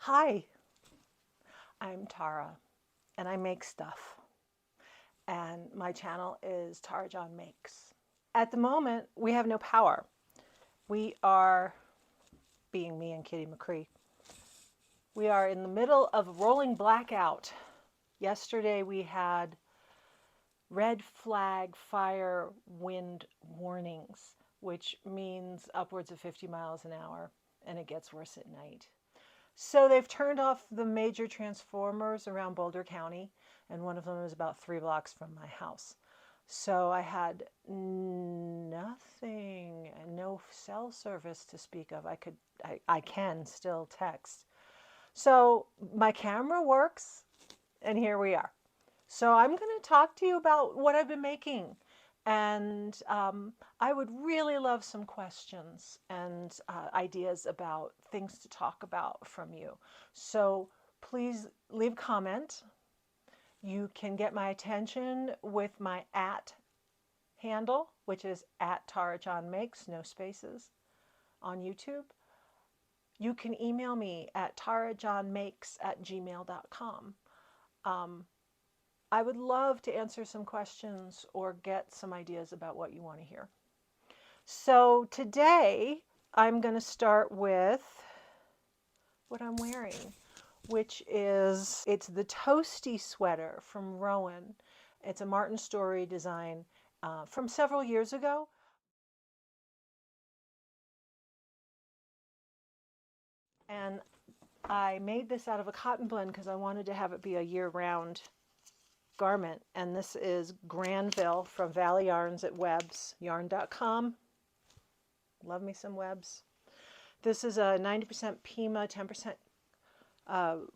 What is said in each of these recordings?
Hi, I'm Tara and I make stuff. And my channel is Tara John Makes. At the moment, we have no power. We are, being me and Kitty McCree, we are in the middle of a rolling blackout. Yesterday we had red flag fire wind warnings, which means upwards of 50 miles an hour, and it gets worse at night. So they've turned off the major transformers around Boulder County, and one of them is about 3 blocks from my house. So I had nothing, no cell service to speak of. I can still text. So my camera works, and here we are. So I'm going to talk to you about what I've been making. And I would really love some questions and ideas about things to talk about from you. So please leave a comment. You can get my attention with my handle, which is @tarajohnmakes, no spaces, on YouTube. You can email me at tarajohnmakes@gmail.com. I would love to answer some questions or get some ideas about what you want to hear. So today I'm going to start with what I'm wearing, which is, it's the Toasty sweater from Rowan. It's a Martin Story design from several years ago. And I made this out of a cotton blend because I wanted to have it be a year-round garment. And this is Granville from Valley Yarns at websyarn.com. Love me some webs. This is a 90% Pima, 10%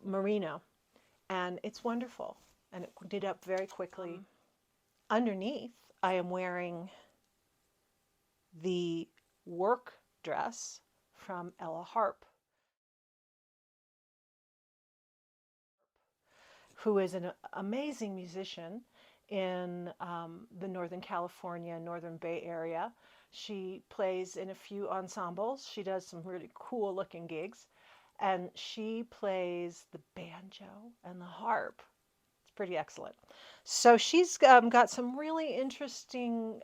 merino, and it's wonderful. And it did up very quickly. Underneath, I am wearing the work dress from Ella Harp, who is an amazing musician in the Northern California, Northern Bay Area. She plays in a few ensembles. She does some really cool looking gigs. And she plays the banjo and the harp. It's pretty excellent. So she's got some really interesting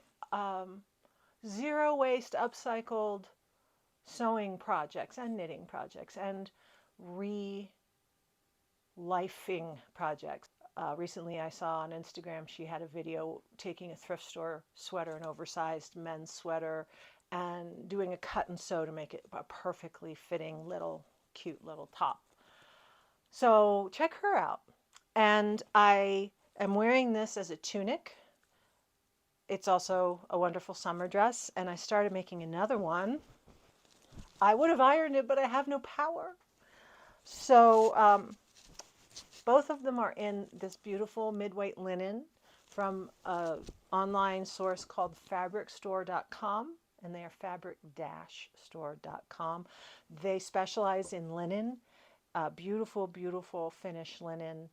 zero waste, upcycled sewing projects and knitting projects and re-lifing projects. Recently I saw on Instagram she had a video taking a thrift store sweater, an oversized men's sweater, and doing a cut and sew to make it a perfectly fitting cute little top. So check her out. And I am wearing this as a tunic. It's also a wonderful summer dress, and I started making another one. I would have ironed it, but I have no power. So both of them are in this beautiful mid-weight linen from an online source called fabricstore.com, and they are fabric-store.com. They specialize in linen, beautiful, beautiful finished linen,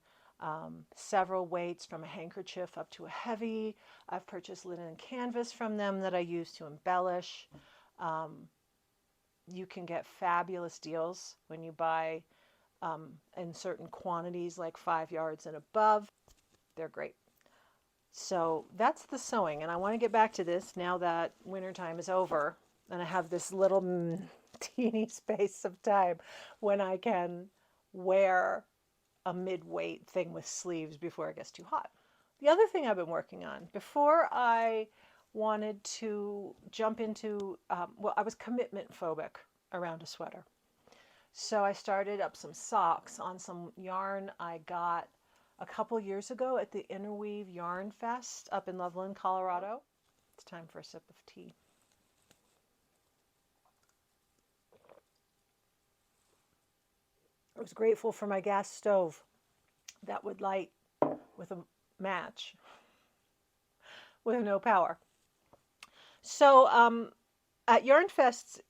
several weights from a handkerchief up to a heavy. I've purchased linen and canvas from them that I use to embellish. You can get fabulous deals when you buy in certain quantities, like 5 yards and above. They're great. So that's the sewing, and I want to get back to this now that wintertime is over and I have this little teeny space of time when I can wear a mid-weight thing with sleeves before it gets too hot. The other thing I've been working on, before I wanted to jump into, well, I was commitment phobic around a sweater. So I started up some socks on some yarn I got a couple years ago at the Interweave Yarn Fest up in Loveland, Colorado. It's time for a sip of tea. I was grateful for my gas stove that would light with a match with no power. So at Yarn Fests,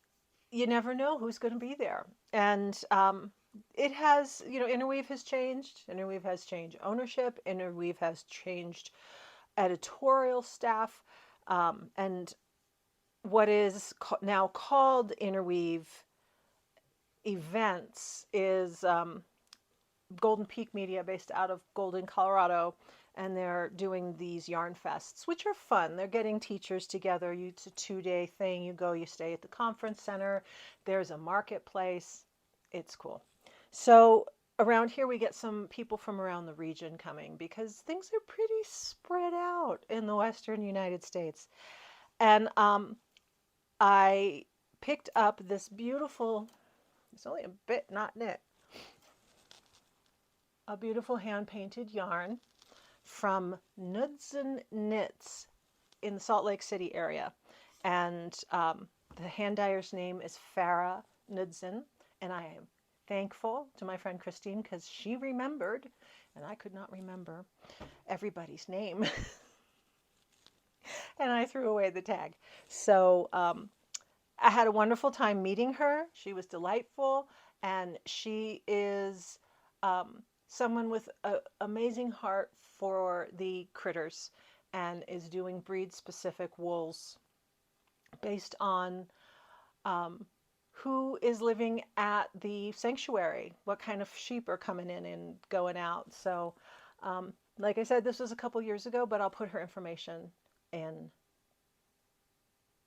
you never know who's going to be there. And it has, Interweave has changed. Interweave has changed ownership. Interweave has changed editorial staff. And what is now called Interweave events is Golden Peak Media, based out of Golden, Colorado, and they're doing these yarn fests, which are fun. They're getting teachers together. It's a 2-day thing. You go, you stay at the conference center. There's a marketplace. It's cool. So around here, we get some people from around the region coming because things are pretty spread out in the Western United States. And I picked up this beautiful, it's only a bit not knit, a beautiful hand-painted yarn from Knudsen Knits in the Salt Lake City area. And the hand dyer's name is Farah Knudsen. And I am thankful to my friend Christine because she remembered, and I could not remember everybody's name. And I threw away the tag. So I had a wonderful time meeting her. She was delightful, and she is someone with an amazing heart for the critters and is doing breed-specific wools based on who is living at the sanctuary, what kind of sheep are coming in and going out. So, like I said, this was a couple years ago, but I'll put her information in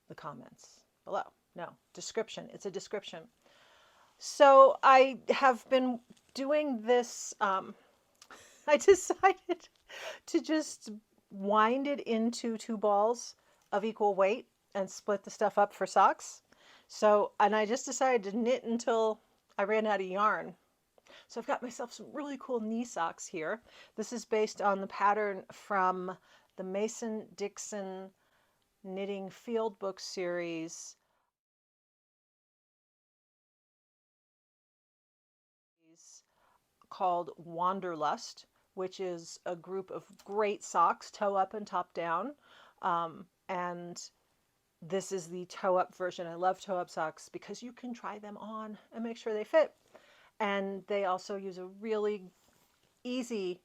the comments below. No, description. It's a description. So I have been doing this. I decided to just wind it into 2 balls of equal weight and split the stuff up for socks. So, and I just decided to knit until I ran out of yarn. So I've got myself some really cool knee socks here. This is based on the pattern from the Mason-Dixon Knitting Field Book series called Wanderlust, which is a group of great socks, toe up and top down. And this is the toe up version. I love toe up socks because you can try them on and make sure they fit. And they also use a really easy,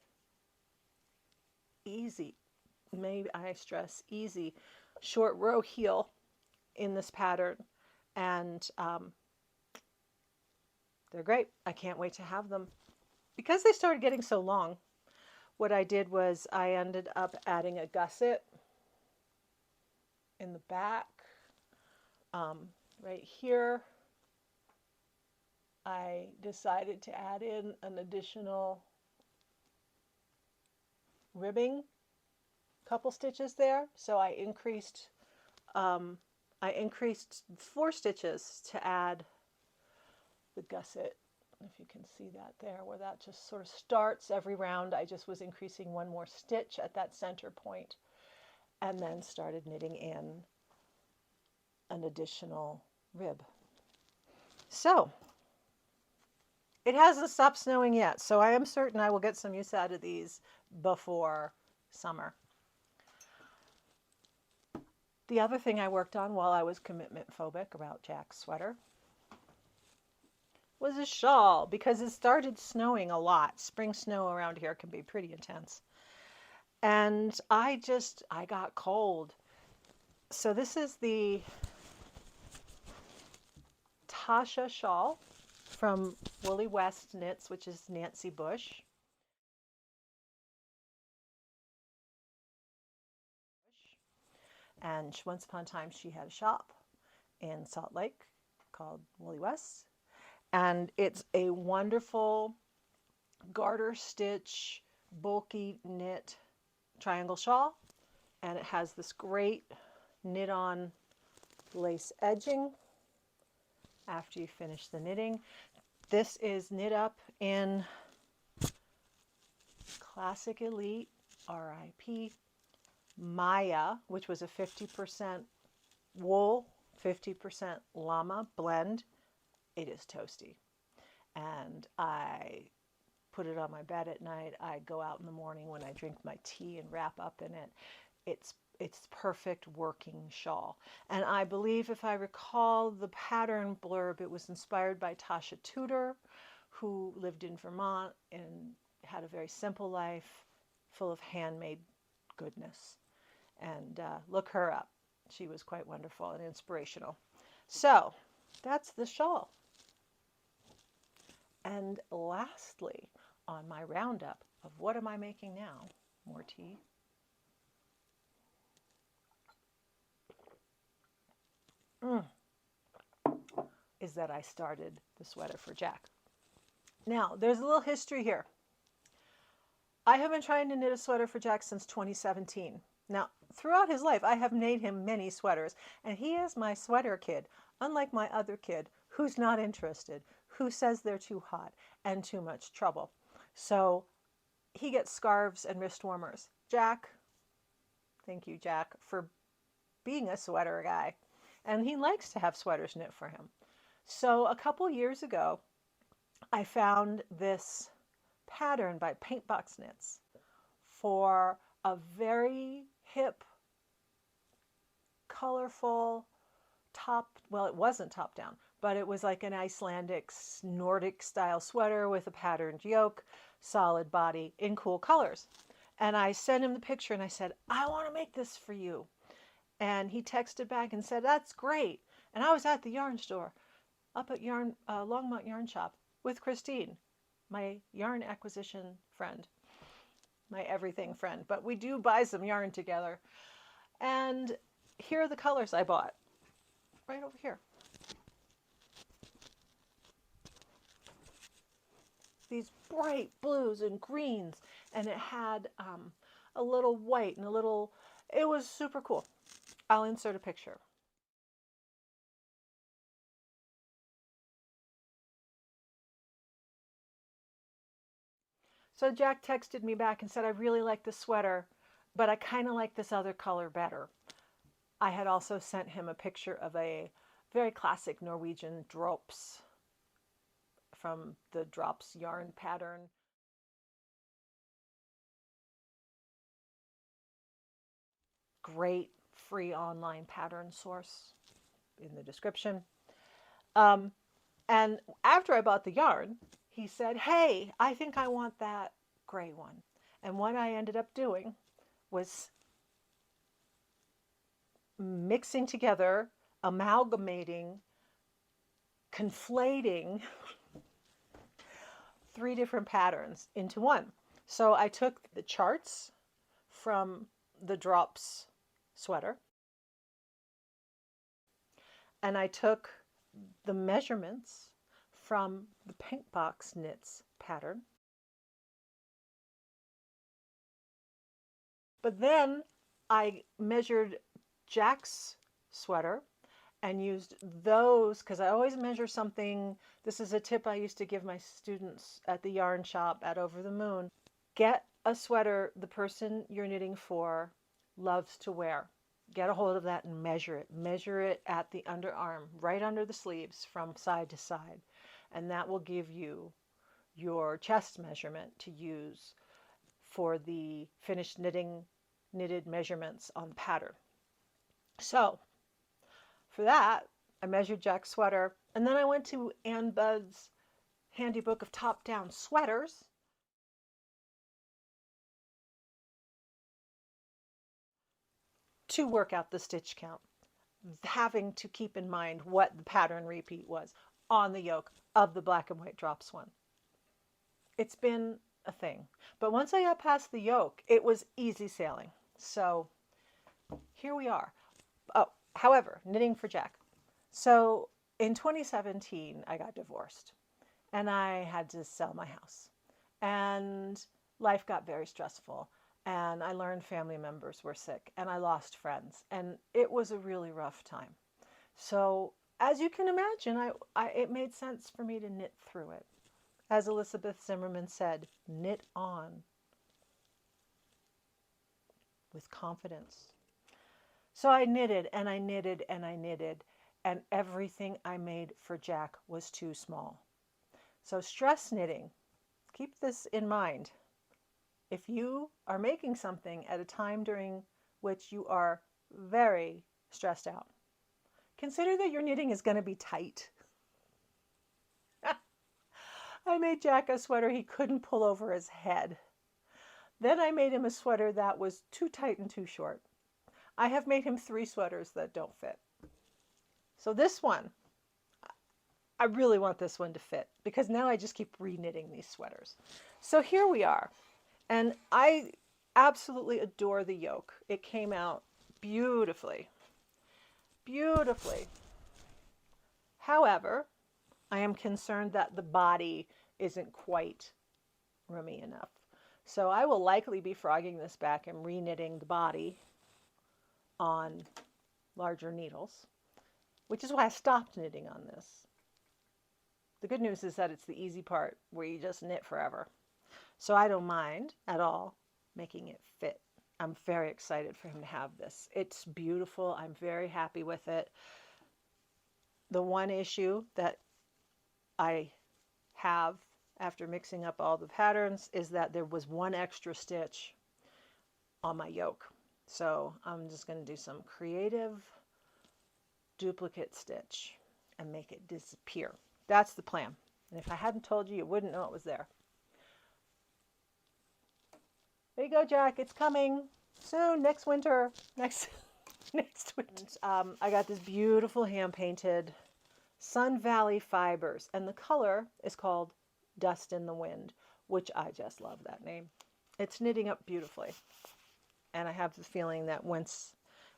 maybe I stress easy, short row heel in this pattern. And they're great. I can't wait to have them. Because they started getting so long, what I did was I ended up adding a gusset in the back. Right here, I decided to add in an additional ribbing, couple stitches there. So I increased 4 stitches to add the gusset. If you can see that there, where that just sort of starts every round. I just was increasing 1 more stitch at that center point and then started knitting in an additional rib. So it hasn't stopped snowing yet, so I am certain I will get some use out of these before summer. The other thing I worked on while I was commitment phobic about Jack's sweater was a shawl, because it started snowing a lot. Spring snow around here can be pretty intense. And I got cold. So this is the Tasha shawl from Woolly West Knits, which is Nancy Bush. And once upon a time, she had a shop in Salt Lake called Woolly West. And it's a wonderful garter stitch, bulky knit triangle shawl. And it has this great knit on lace edging after you finish the knitting. This is knit up in Classic Elite RIP Maya, which was a 50% wool, 50% llama blend. It is toasty. And I put it on my bed at night. I go out in the morning when I drink my tea and wrap up in it. It's perfect working shawl. And I believe, if I recall the pattern blurb, it was inspired by Tasha Tudor, who lived in Vermont and had a very simple life full of handmade goodness. And look her up. She was quite wonderful and inspirational. So that's the shawl. And lastly, on my roundup of what am I making now, more tea, is that I started the sweater for Jack. Now, there's a little history here. I have been trying to knit a sweater for Jack since 2017. Now, throughout his life, I have made him many sweaters, and he is my sweater kid, unlike my other kid who's not interested, who says they're too hot and too much trouble. So he gets scarves and wrist warmers. Jack, thank you, Jack, for being a sweater guy. And he likes to have sweaters knit for him. So a couple years ago, I found this pattern by Paintbox Knits for a very hip, colorful top, well, it wasn't top down, but it was like an Icelandic Nordic style sweater with a patterned yoke, solid body in cool colors. And I sent him the picture and I said, I want to make this for you. And he texted back and said, that's great. And I was at the yarn store up at Longmont Yarn Shop with Christine, my yarn acquisition friend, my everything friend. But we do buy some yarn together. And here are the colors I bought, right over here. These bright blues and greens, and it had a little white and a little, it was super cool. I'll insert a picture. So Jack texted me back and said, I really like the sweater, but I kind of like this other color better. I had also sent him a picture of a very classic Norwegian drops from the drops yarn pattern. Great free online pattern source in the description. Um, and after I bought the yarn, he said, hey, I think I want that gray one. And what I ended up doing was mixing together, amalgamating, conflating 3 different patterns into one. So I took the charts from the drops sweater and I took the measurements from the Paintbox Knits pattern. But then I measured Jack's sweater and used those because I always measure something. This is a tip I used to give my students at the yarn shop at Over the Moon. Get a sweater the person you're knitting for loves to wear. Get a hold of that and measure it. Measure it at the underarm, right under the sleeves from side to side. And that will give you your chest measurement to use for the finished knitted measurements on the pattern. So for that, I measured Jack's sweater, and then I went to Ann Budd's handy book of top-down sweaters. To work out the stitch count, having to keep in mind what the pattern repeat was on the yoke of the black and white drops one. It's been a thing. But once I got past the yoke, it was easy sailing. So here we are. Oh, however, knitting for Jack. So in 2017, I got divorced and I had to sell my house. And life got very stressful. And I learned family members were sick and I lost friends. And it was a really rough time. So as you can imagine, it made sense for me to knit through it. As Elizabeth Zimmerman said, knit on with confidence. So I knitted and I knitted and I knitted, and everything I made for Jack was too small. So stress knitting, keep this in mind. If you are making something at a time during which you are very stressed out, consider that your knitting is going to be tight. I made Jack a sweater he couldn't pull over his head. Then I made him a sweater that was too tight and too short. I have made him 3 sweaters that don't fit. So this one, I really want this one to fit because now I just keep re-knitting these sweaters. So here we are. And I absolutely adore the yoke. It came out beautifully, beautifully. However, I am concerned that the body isn't quite roomy enough. So I will likely be frogging this back and re-knitting the body on larger needles, which is why I stopped knitting on this. The good news is that it's the easy part where you just knit forever. So I don't mind at all making it fit. I'm very excited for him to have this. It's beautiful. I'm very happy with it. The one issue that I have after mixing up all the patterns is that there was one extra stitch on my yoke. So I'm just going to do some creative duplicate stitch and make it disappear. That's the plan. And if I hadn't told you, you wouldn't know it was there. There you go, Jack. It's coming soon, next winter. Next winter. I got this beautiful hand-painted Sun Valley fibers, and the color is called Dust in the Wind, which I just love that name. It's knitting up beautifully, and I have the feeling that once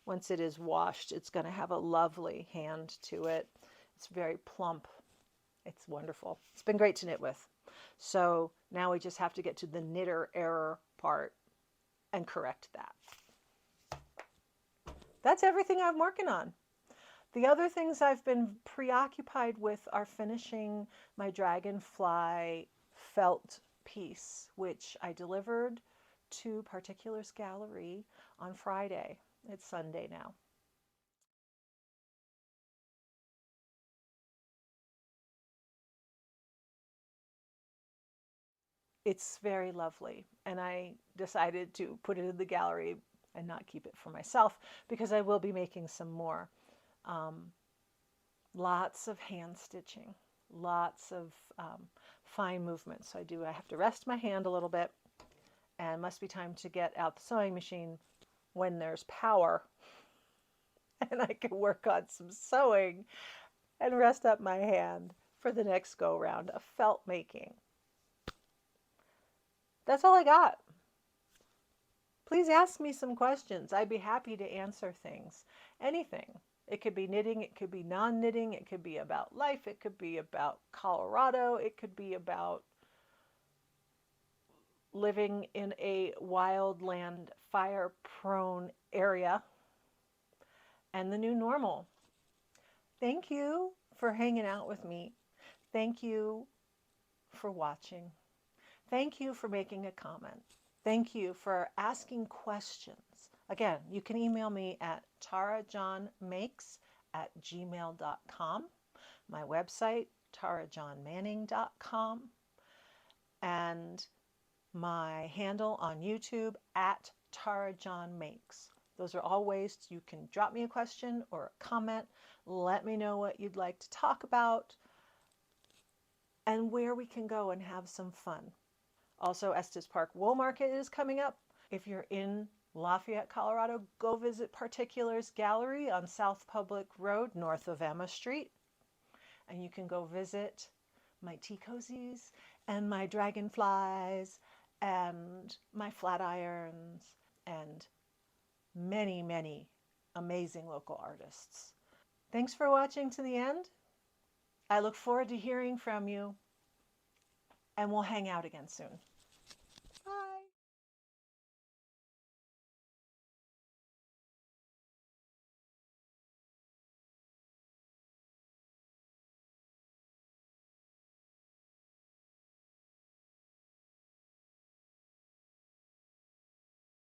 it is washed, it's going to have a lovely hand to it. It's very plump. It's wonderful. It's been great to knit with. So now we just have to get to the knitter error part and correct that. That's everything I'm working on. The other things I've been preoccupied with are finishing my dragonfly felt piece, which I delivered to Particulars Gallery on Friday. It's Sunday now. It's very lovely, and I decided to put it in the gallery and not keep it for myself because I will be making some more. Lots of hand stitching, lots of fine movements. So I have to rest my hand a little bit, and it must be time to get out the sewing machine when there's power and I can work on some sewing and rest up my hand for the next go round of felt making. That's all I got. Please ask me some questions. I'd be happy to answer things. Anything. It could be knitting, it could be non-knitting, it could be about life, it could be about Colorado, it could be about living in a wildland fire-prone area and the new normal. Thank you for hanging out with me. Thank you for watching. Thank you for making a comment. Thank you for asking questions. Again, you can email me at tarajonmakes@gmail.com, my website, tarajonmanning.com, and my handle on YouTube at tarajonmakes. Those are all ways you can drop me a question or a comment. Let me know what you'd like to talk about and where we can go and have some fun. Also, Estes Park Wool Market is coming up. If you're in Lafayette, Colorado, go visit Particulars Gallery on South Public Road, north of Emma Street. And you can go visit my tea cozies and my dragonflies and my flat irons and many, many amazing local artists. Thanks for watching to the end. I look forward to hearing from you, and we'll hang out again soon.